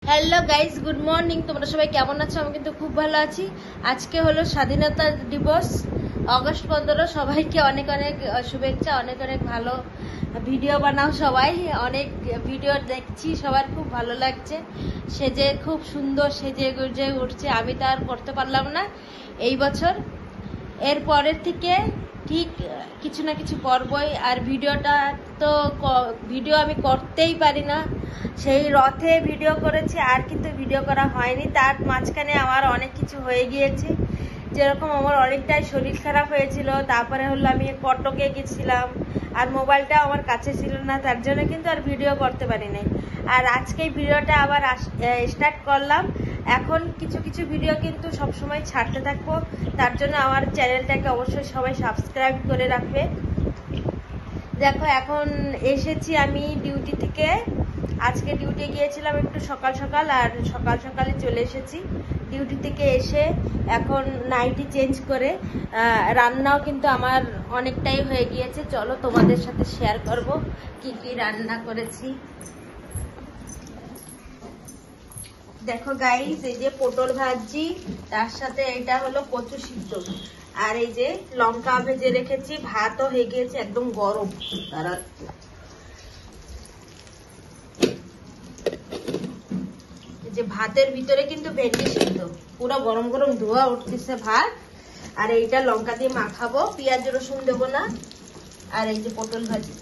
Hello guys, good morning. তোমরা সবাই কেমন আছো? আমি কিন্তু খুব ভালো আছি। আজকে হলো স্বাধীনতা দিবস, অগস্ট 15। সবাইকে অনেক অনেক শুভেচ্ছা, অনেক অনেক ভালো ভিডিও বানাও সবাই। অনেক ভিডিও দেখছি, সবার খুব ভালো লাগছে। সেজে খুব সুন্দর সেজে গুজে উঠছে। আমি তো আর করতে পারলাম না এই বছর। এর পরের থেকে ঠিক কিছু না কিছু করবই। আর ভিডিওটা তো ভিডিও আমি করতেই পারি না। সেই রথে ভিডিও করেছি, আর কিন্তু ভিডিও করা হয়নি। তার মাঝখানে আমার অনেক কিছু হয়ে গিয়েছে। যেরকম আমার অনেকটাই শরীর খারাপ হয়েছিল, তারপরে হলো আমি কটকে গেছিলাম, আর মোবাইলটা আমার কাছে ছিল না, তার জন্য কিন্তু আর ভিডিও করতে পারি নাই। আর আজকে ভিডিওটা আবার স্টার্ট করলাম। এখন কিছু কিছু ভিডিও কিন্তু সবসময় ছাড়তে থাকবো, তার জন্য আমার চ্যানেলটাকে অবশ্যই সবাই সাবস্ক্রাইব করে রাখবে। দেখো এখন এসেছি আমি ডিউটি থেকে। আজকে ডিউটি গিয়েছিলাম একটু সকাল সকাল, আর সকাল সকালে চলে এসেছি ডিউটি থেকে। এসে এখন নাইটি চেঞ্জ করে রান্নাও কিন্তু আমার অনেকটাই হয়ে গিয়েছে। চলো তোমাদের সাথে শেয়ার করব কি কি রান্না করেছি। দেখো গাইস, এই যে পটল ভাজি, তার সাথে এটা হলো কচু সিদ্ধ, আর এই যে লঙ্কা ভেজে রেখেছি। ভাতও হয়ে গিয়েছে একদম গরম। তারা যে ভাতের ভিতরে কিন্তু ভেন্ডি সিদ্ধ, পুরো গরম গরম ধোয়া উঠতেছে ভাত। আর এইটা লঙ্কা দিয়ে মাখাবো, পেঁয়াজ রসুন দেবো না। আর এই যে পটল ভাজি।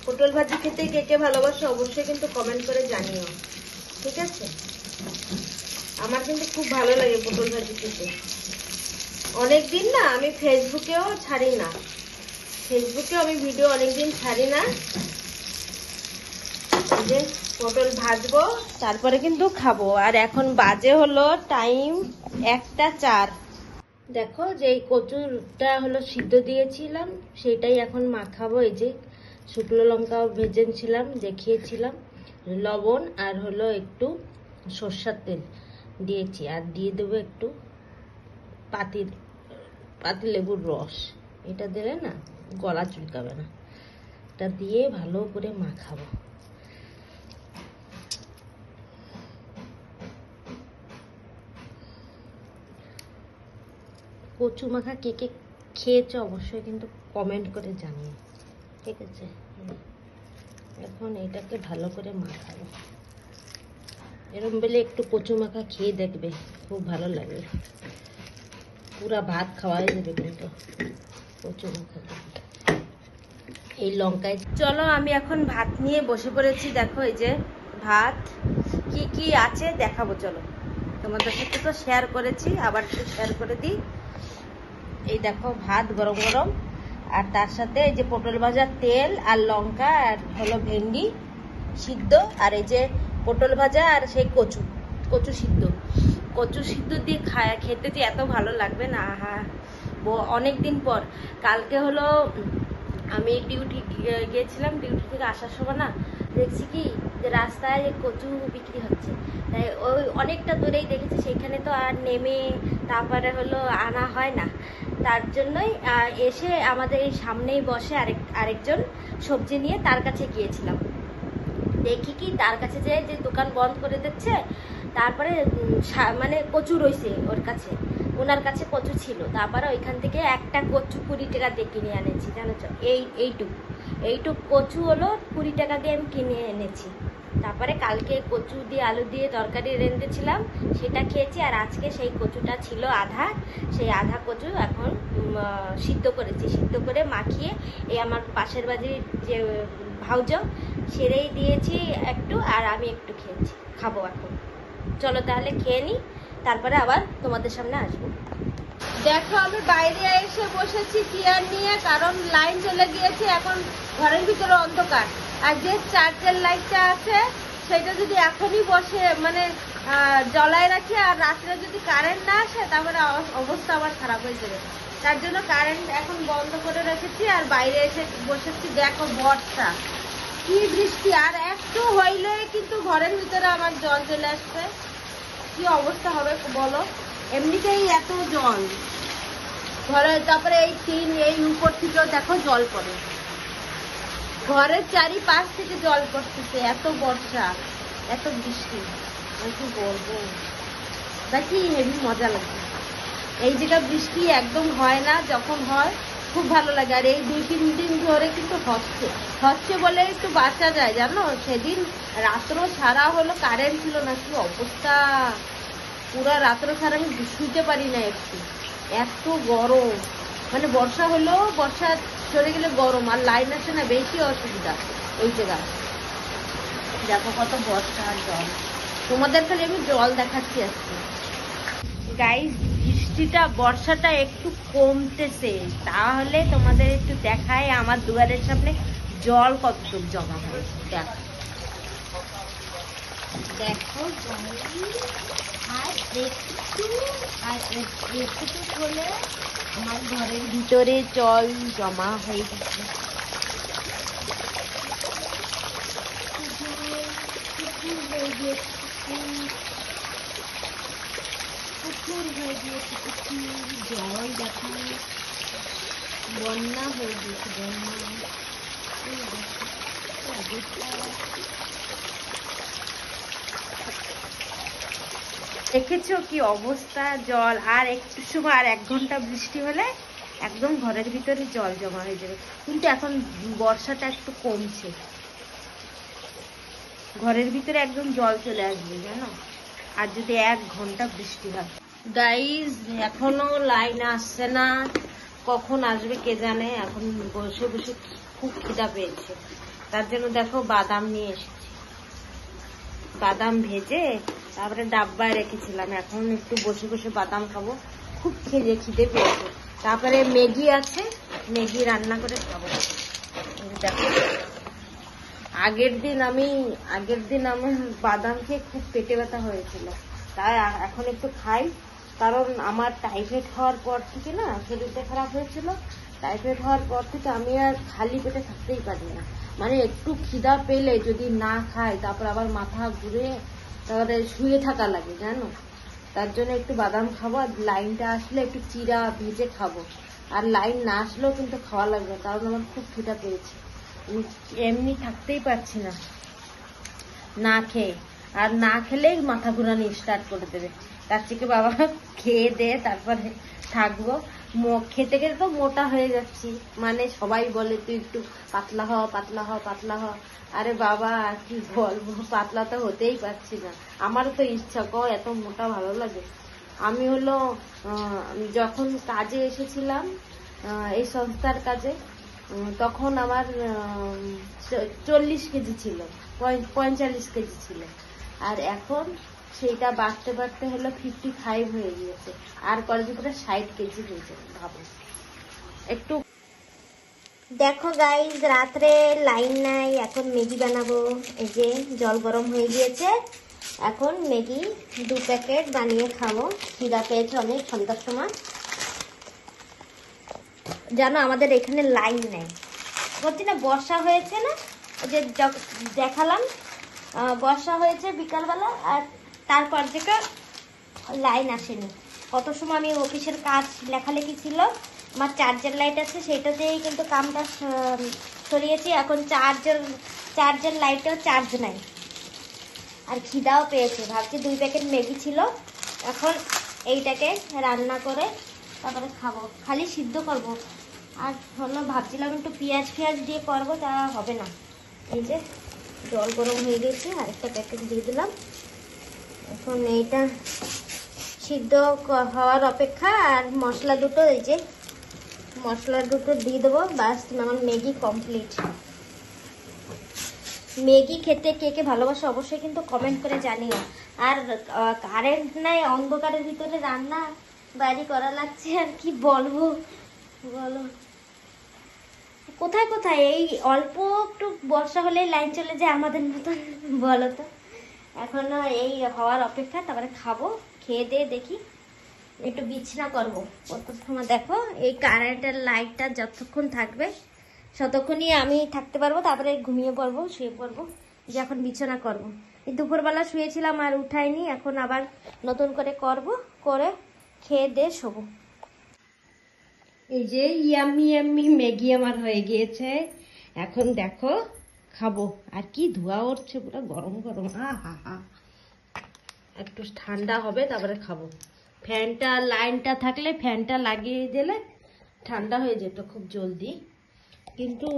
পটল ভাজি খেতে কে কে ভালোবাসে অবশ্যই কিন্তু কমেন্ট করে জানিও, ঠিক আছে? আমার কিন্তু খুব ভালো লাগে পটল ভাজি খেতে। অনেকদিন না আমি ফেসবুকেও ছাড়ি না, ফেসবুকেও আমি ভিডিও অনেকদিন ছাড়ি না। এই যে পটল ভাজবো, তারপরে কিন্তু খাবো। আর এখন বাজে হলো টাইম 1:04। দেখো যে এই কচুরটা হলো সিদ্ধ দিয়েছিলাম, সেটাই এখন মাখাবো। এই যে শুকনো লঙ্কাও ভেজেছিলাম, দেখিয়েছিলাম, লবণ আর হলো একটু সরষের তেল দিয়েছি। আর দিয়ে দেবো একটু পাতি লেবুর রস। এটা দিলে না গলা চুলকাবে না। এটা দিয়ে ভালো করে মাখাবো। কচু মাখা কে কে খেয়েছো অবশ্যই কিন্তু কমেন্ট করে জানিও, ঠিক আছে? এখন এটাকে ভালো করে মাখাবো। এরকম বেলে একটু কচু মাখা খেয়ে দেখবে, খুব ভালো লাগবে। পুরা ভাত খাওয়াই যাবে কিন্তু কচু মাখা। এই লঙ্কায় চলো আমি এখন ভাত নিয়ে বসে পড়েছি। দেখো এই যে ভাত কি কি আছে দেখাবো। চলো তোমাদের সাথে তো শেয়ার করেছি, আবার একটু শেয়ার করে দিই। এই দেখো ভাত গরম গরম, আর তার সাথে এই যে পটল ভাজা, তেল আর লঙ্কা, আর হলো ভেন্ডি সিদ্ধ, আর এই যে পটল ভাজা, আর সেই কচু সিদ্ধ দিয়ে খেতে যে এত ভালো লাগবে না। হ্যাঁ, অনেকদিন পর। কালকে হলো আমি ডিউটি গিয়েছিলাম, ডিউটি থেকে আসার সময় না দেখছি কি যে রাস্তায় কচু বিক্রি হচ্ছে। তাই ওই অনেকটা দূরেই দেখেছি, সেখানে তো আর নেমে তারপরে হলো আনা হয় না। তার জন্যই এসে আমাদের এই সামনেই বসে আরেকজন সবজি নিয়ে, তার কাছে গিয়েছিলাম। দেখি কি তার কাছে যে দোকান বন্ধ করে দিচ্ছে, তারপরে মানে কচু রয়েছে ওর কাছে, ওনার কাছে কচু ছিল। তারপরে ওইখান থেকে একটা কচু 20 টাকা দিয়ে কিনে এনেছি, জানেছ? এইটুক কচু হলো 20 টাকা দিয়ে আমি কিনে এনেছি। তারপরে কালকে কচু দিয়ে আলু দিয়ে তরকারি রেঁধেছিলাম, সেটা খেয়েছি। আর আজকে সেই কচুটা ছিল আধা, সেই আধা কচু এখন সিদ্ধ করেছি। সিদ্ধ করে মাখিয়ে এই আমার পাশের বাড়ির যে ভাউজ, সেরেই দিয়েছি একটু, আর আমি একটু খাবো এখন। চলো তাহলে খেয়ে নিই, তারপরে আবার তোমাদের সামনে আসবো। দেখো আমি বাইরে এসে বসেছি চেয়ার নিয়ে, কারণ লাইন চলে গিয়েছে। এখন ঘরের ভিতরে অন্ধকার, আর যে চার্জের লাইটটা আছে সেটা যদি এখনই বসে মানে জ্বলায় রাখি, আর রাত্রে যদি কারেন্ট না আসে তাহলে অবস্থা আবার খারাপ হয়ে যাবে। তার জন্য কারেন্ট এখন বন্ধ করে রেখেছি, আর বাইরে এসে বসেছি। দেখো বর্ষা, কি বৃষ্টি, আর একটু হইলে কিন্তু ঘরের ভিতরে আমার জল চলে আসছে। কি অবস্থা হবে বলো? এমনিতেই এত জল ঘরে, তারপরে এই টিন এই উপর থেকেও দেখো জল পড়ে, ঘরের চারিপাশ থেকে জল পড়তেছে। এত বর্ষা, এত বৃষ্টি। কি বলবো, দেখি হেবি মজা লাগে। এই জায়গা বৃষ্টি একদম হয় না, যখন হয় খুব ভালো লাগে। আর এই 2-3 দিন ধরে কিন্তু হচ্ছে বলে একটু বাঁচা যায় জানো। সেদিন রাত্র ছাড়া হলো, কারেন্ট ছিল না, কি অবস্থা, পুরো রাত্র ছাড়া আমি শুতে পারি না একটু, এত গরম। মানে বর্ষা হলো, বর্ষা চলে গেলে গরম, আর লাইন আসে না, বেশি অসুবিধা এই জায়গা। দেখো কত বর্ষা আর জল, তোমাদের খালি আমি জল দেখাচ্ছি আজকে। গাইস, বৃষ্টিটা বর্ষাটা একটু কমতেছে, তাহলে তোমাদের একটু দেখায় আমার দুয়ারের সামনে জল কতটুকু জমা হয়েছে। দেখো দেখো আর একটু বলে আমার ঘরের ভিতরে জল জমা হয়ে গেছে। পুকুর হয়ে গিয়েছে, জল দেখো, বন্যা হয়ে গিয়েছে, বন্যা। দেখেছো কি অবস্থা, জল আর একটু সময়, আর 1 ঘন্টা বৃষ্টি হলে একদম ঘরের ভিতরে জল জমা হয়ে যাবে। কিন্তু এখন বর্ষাটা একটু কমছে, ঘরের ভিতরে একদম জল চলে আসবে জানো, আর যদি 1 ঘন্টা বৃষ্টি হয়। গাইজ, এখনো লাইন আসছে না, কখন আসবে কে জানে। এখন বসে বসে খুব খিদা পেয়েছে, তার জন্য দেখো বাদাম নিয়ে এসেছি, বাদাম ভেজে তারপরে ডাব্বায় রেখেছিলাম। এখন একটু বসে বসে বাদাম খাবো, খুব খিদে পেয়েছে। তারপরে ম্যাগি আছে, ম্যাগি রান্না করে খাবো। দেখো আগের দিন আমি বাদাম খেয়ে খুব পেটে ব্যথা হয়েছিল, তাই এখন একটু খাই। কারণ আমার টাইফয়েড হওয়ার পর থেকে না, শরীরটা খারাপ হয়েছিল, টাইফয়েড হওয়ার পর থেকে আমি আর খালি পেটে থাকতেই পারি না। মানে একটু খিদা পেলে যদি না খাই, তারপর আবার মাথা ঘুরে তারপরে শুয়ে থাকা লাগে জানো। তার জন্য একটু বাদাম খাবো, আর লাইনটা আসলে একটু চিড়া ভেজে খাবো। আর লাইন না আসলেও কিন্তু খাওয়া লাগবে, কারণ আমার খুব খিদা পেয়েছে, এমনি থাকতেই পারছি না না খেয়ে। আর না খেলেই মাথা ঘুরানি স্টার্ট করে দেবে। তার থেকে বাবা খেয়ে দে তারপরে থাকবো। খেতে খেতে তো মোটা হয়ে যাচ্ছি, মানে সবাই বলে তুই একটু পাতলা হ, পাতলা হ, পাতলা হ। আরে বাবা কি বলবো, পাতলা তো হতেই পারছি না। আমারও তো ইচ্ছা, এত মোটা ভালো লাগে। আমি হলো যখন কাজে এসেছিলাম, এই সংস্থার কাজে, তখন আমার 40 কেজি ছিল, 45 কেজি ছিল। আর এখন সেইটা বাড়তে বাড়তে হলো 55 হয়ে গিয়েছে, আর কলেজে পুরো 60 কেজি হয়েছে। ভাবো একটু। দেখো গাইজ, রাত্রে লাইন নাই, এখন ম্যাগি বানাবো। এই যে জল গরম হয়ে গিয়েছে, এখন ম্যাগি 2 প্যাকেট বানিয়ে খাবো। খিদা পেয়েছে অনেক সন্ধ্যার সময়। জানো আমাদের এখানে লাইন নেই, বলছি না বর্ষা হয়েছে না, ওই যে দেখালাম, বর্ষা হয়েছে বিকালবেলা, আর তারপর থেকে লাইন আসেনি। কত সময় আমি অফিসের কাজ লেখালেখি ছিল, আমার চার্জার লাইট আছে, সেটাতেই কিন্তু কামটা সরিয়েছি। এখন চার্জার লাইটেও চার্জ নাই, আর খিদাও পেয়েছে। ভাবছি 2 প্যাকেট ম্যাগি ছিল, এখন এইটাকে রান্না করে তারপরে খাবো, খালি সিদ্ধ করব। আর হলো ভাবছিলাম একটু পেঁয়াজ দিয়ে করবো, তা হবে না। এই যে জল গরম হয়ে গেছে, আরেকটা প্যাকেট দিয়ে দিলাম। এখন এইটা সিদ্ধ হওয়ার অপেক্ষা, আর মশলা দুটো, এই যে মশলা দুটো দিয়ে দেবো, বাস আমার ম্যাগি কমপ্লিট। ম্যাগি খেতে কে কে ভালোবাসে অবশ্যই কিন্তু কমেন্ট করে জানিও। আর কারেন্ট নাই, অন্ধকারের ভিতরে রান্না বাড়ি করা লাগছে, আর কি বলবো বলো। কোথায় কোথায় এই অল্প একটু বর্ষা হলে লাইন চলে যায় আমাদের মতন, বলো তো। এখনো এই হওয়ার অপেক্ষা, তারপরে খাবো, খেয়ে দিয়ে দেখি একটু বিছানা করবো। কত সময় দেখো, এই কারেন্টের লাইটটা যতক্ষণ থাকবে ততক্ষণই আমি থাকতে পারবো, তারপরে ঘুমিয়ে পড়বো, শুয়ে পড়বো। যে এখন বিছানা করবো, এই দুপুরবেলা শুয়েছিলাম আর উঠাইনি, এখন আবার নতুন করে করে খেয়ে দিয়ে শোবো। এই যে ইয়াম্মি ম্যাগি আমার হয়ে গিয়েছে, এখন দেখো খাবো। আর কি ধোয়া উঠছে, পুরো গরম গরম, হা হা হা। একটু ঠান্ডা হবে তারপরে খাবো। ফ্যানটা লাইনটা থাকলে ফ্যানটা লাগিয়ে দিলে ঠান্ডা হয়ে যেত খুব জলদি, কিন্তু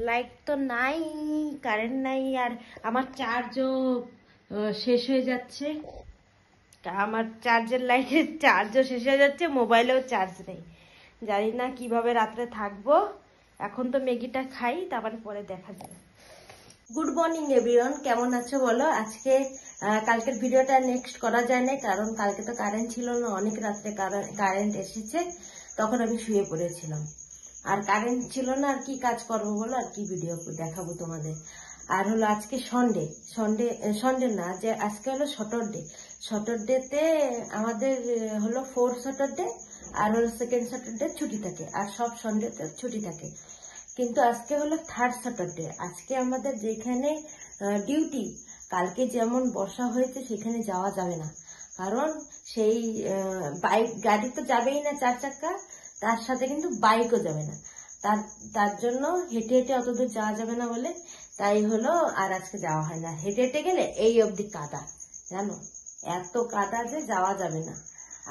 লাইট তো নাই, কারেন্ট নাই, আর আমার চার্জও শেষ হয়ে যাচ্ছে। আমার চার্জের লাইটের চার্জও শেষ হয়ে যাচ্ছে, মোবাইলেও চার্জ নেই। জানি না কিভাবে রাত্রে থাকবো। এখন তো ম্যাগিটা খাই, তারপরে পরে দেখা যাবে। গুড মর্নিং এভরিওয়ান, কেমন আছো বলো? আজকে কালকের ভিডিওটা নেক্সট করা যায় না, কারণ কালকে তো কারেন্ট ছিল না, অনেক রাত্রে কারেন্ট এসেছে, তখন আমি শুয়ে পড়েছিলাম। আর কারেন্ট ছিল না, আর কি কাজ করবো বলো, আর কি ভিডিও দেখাবো তোমাদের। আর হলো আজকে সন্ডে না, যে আজকে হলো স্যাটারডেতে আমাদের হলো 4th স্যাটারডে, আর হলো 2nd স্যাটারডে ছুটি থাকে, আর সব সন্ডেতে ছুটি থাকে। কিন্তু আজকে হলো 3rd স্যাটারডে। আজকে আমাদের যেখানে ডিউটি, কালকে যেমন বর্ষা হয়েছে সেখানে যাওয়া যাবে না, কারণ সেই বাইক গাড়ি তো যাবেই না 4 চাকা, তার সাথে কিন্তু বাইকও যাবে না। তার জন্য হেঁটে হেঁটে অত দূর যাওয়া যাবে না বলে, তাই হলো আর আজকে যাওয়া হয় না। হেঁটে হেঁটে গেলে এই অবধি কাদা, জানো, এত কাদা যে যাওয়া যাবে না।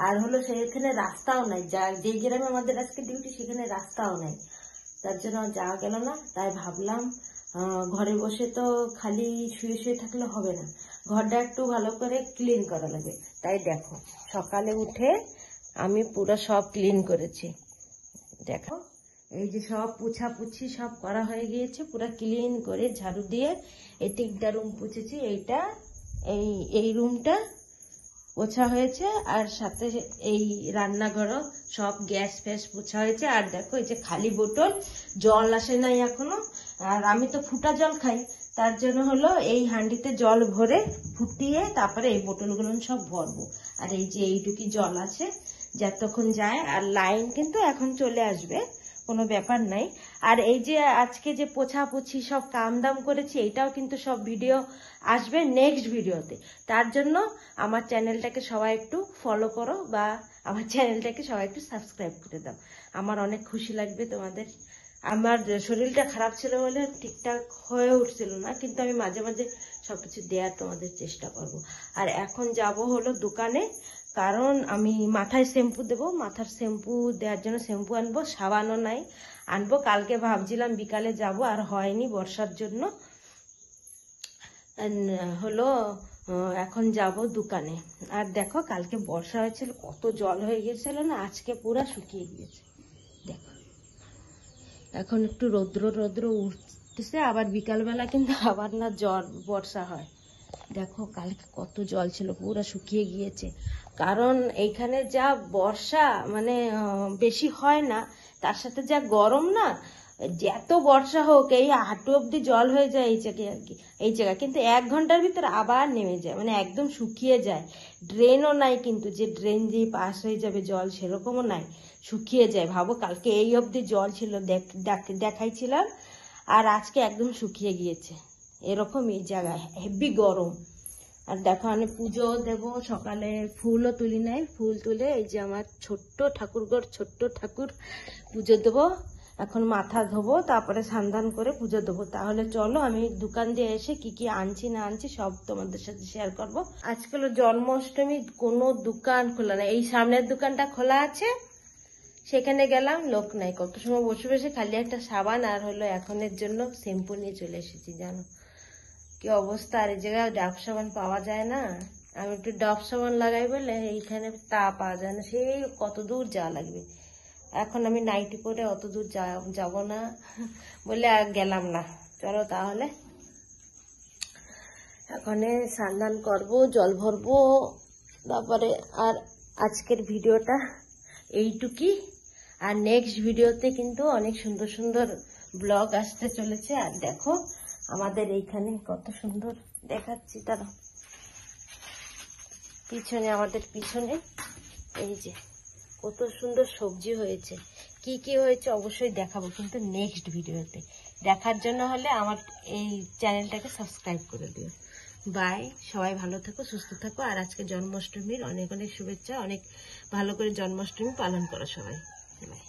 আর হলো সেখানে রাস্তাও নাই, যে গ্রামে আমাদের আজকে ডিউটি সেখানে রাস্তাও নাই, তার জন্য যাওয়া গেল না। তাই ভাবলাম ঘরে বসে তো খালি শুয়ে শুয়ে থাকলে হবে না, ঘরটা একটু ভালো করে ক্লিন করা লাগে। তাই দেখো, সকালে উঠে আমি পুরো সব ক্লিন করেছি। দেখো, এই যে সব পুছাপুছি সব করা হয়ে গিয়েছে, পুরো ক্লিন করে ঝাড়ু দিয়ে এই 3টা রুম পুছেছি। এই রুমটা পোছা হয়েছে, আর সাথে এই রান্নাঘরও সব গ্যাস ফ্যাস পোছা হয়েছে। আর দেখো, এই যে খালি বোতল, জল আসে নাই এখনো, আর আমি তো ফুটা জল খাই, তার জন্য হলো এই হাঁডিতে জল ভরে ফুটিয়ে তারপরে এই বোতলগুলো সব ভরবো। আর এই যে এইটুকি জল আছে যতক্ষণ যায়, আর লাইন কিন্তু এখন চলে আসবে, কোনো ব্যাপার নাই। আর এই যে আজকে যে পোছাপুছি সব কাম দাম করেছি, এটাও কিন্তু সব ভিডিও আসবে নেক্সট ভিডিওতে। তার জন্য আমার চ্যানেলটাকে সবাই একটু ফলো করো, বা আমার চ্যানেলটাকে সবাই একটু সাবস্ক্রাইব করে দাও, আমার অনেক খুশি লাগবে তোমাদের। আমার শরীরটা খারাপ ছিল বলে ঠিকঠাক হয়ে উঠছিল না, কিন্তু আমি মাঝে মাঝে সবকিছু দেওয়ার তোমাদের চেষ্টা করব। আর এখন যাব হলো দোকানে, কারণ আমি মাথায় শ্যাম্পু দেবো, মাথার শ্যাম্পু দেওয়ার জন্য শ্যাম্পু আনবো, সাবানও নাই, আনবো। কালকে ভাবছিলাম বিকালে যাব, আর হয়নি বর্ষার জন্য। হলো এখন যাব দোকানে। আর দেখো, কালকে বর্ষা হয়েছিল, কত জল হয়ে গিয়েছিল না, আজকে পুরো শুকিয়ে গিয়েছে। দেখো, এখন একটু রৌদ্র উঠতেছে, আবার বিকালবেলা কিন্তু আবার না বর্ষা হয়। দেখো, কালকে কত জল ছিল, পুরো শুকিয়ে গিয়েছে। কারণ এইখানে যা বর্ষা মানে বেশি হয় না, তার সাথে যা গরম না, এত বর্ষা হোক এই হাঁটু অব্দি জল হয়ে যায় এই জায়গায় আর কি। এই জায়গায় কিন্তু 1 ঘন্টার ভিতর আবার নেমে যায়, মানে একদম শুকিয়ে যায়। ড্রেনও নাই, কিন্তু যে ড্রেন দিয়ে পাস হয়ে যাবে জল সেরকমও নাই, শুকিয়ে যায়। ভাবো, কালকে এই অবধি জল ছিল, দেখাইছিলাম, আর আজকে একদম শুকিয়ে গিয়েছে। এরকম এই জায়গায় হেভি গরম। আর দেখো, আমি পুজো দেব সকালে, ফুলও তুলি নাই, ফুল তুলে এই যে আমার ছোট্ট ঠাকুরঘর, ছোট্ট ঠাকুর পুজো দেবো। এখন মাথা ধোবো, তারপরে স্নান করে পুজো দেবো। তাহলে চলো, আমি দোকান দিয়ে এসে কি কি আনছি না আনছি সব তোমাদের সাথে শেয়ার করব। আজকে হলো জন্মাষ্টমী, কোনো দোকান খোলা নেই, এই সামনের দোকানটা খোলা আছে, সেখানে গেলাম, লোক নাই। কত সময় বসে বসে খালি একটা সাবান আর হলো এখনের জন্য শ্যাম্পু নিয়ে চলে এসেছি। জানো কি অবস্থা, আর এই জায়গায় ডাব সাবান পাওয়া যায় না। আমি একটু ডাব সাবান লাগাই বলে এইখানে তা পাওয়া যায় না, সেই কত দূর যাওয়া লাগবে। এখন আমি নাইটি পরে অত দূর যাব না বলে আর গেলাম না। চলো তাহলে, এখন স্নান করবো, জল ভরবো, তারপরে। আর আজকের ভিডিওটা এইটুকুই, আর নেক্সট ভিডিওতে কিন্তু অনেক সুন্দর সুন্দর ব্লগ আসতে চলেছে। আর দেখো, আমাদের এইখানে কত সুন্দর দেখাচ্ছি, তারা পিছনে, আমাদের পিছনে এই যে কত সুন্দর সবজি হয়েছে। কি কি হয়েছে অবশ্যই দেখাবো, কিন্তু নেক্সট ভিডিওতে। দেখার জন্য হলে আমার এই চ্যানেলটাকে সাবস্ক্রাইব করে দিও। বাই, সবাই ভালো থাকো, সুস্থ থাকো। আর আজকে জন্মাষ্টমীর অনেক অনেক শুভেচ্ছা, অনেক ভালো করে জন্মাষ্টমী পালন করো সবাই। বাই।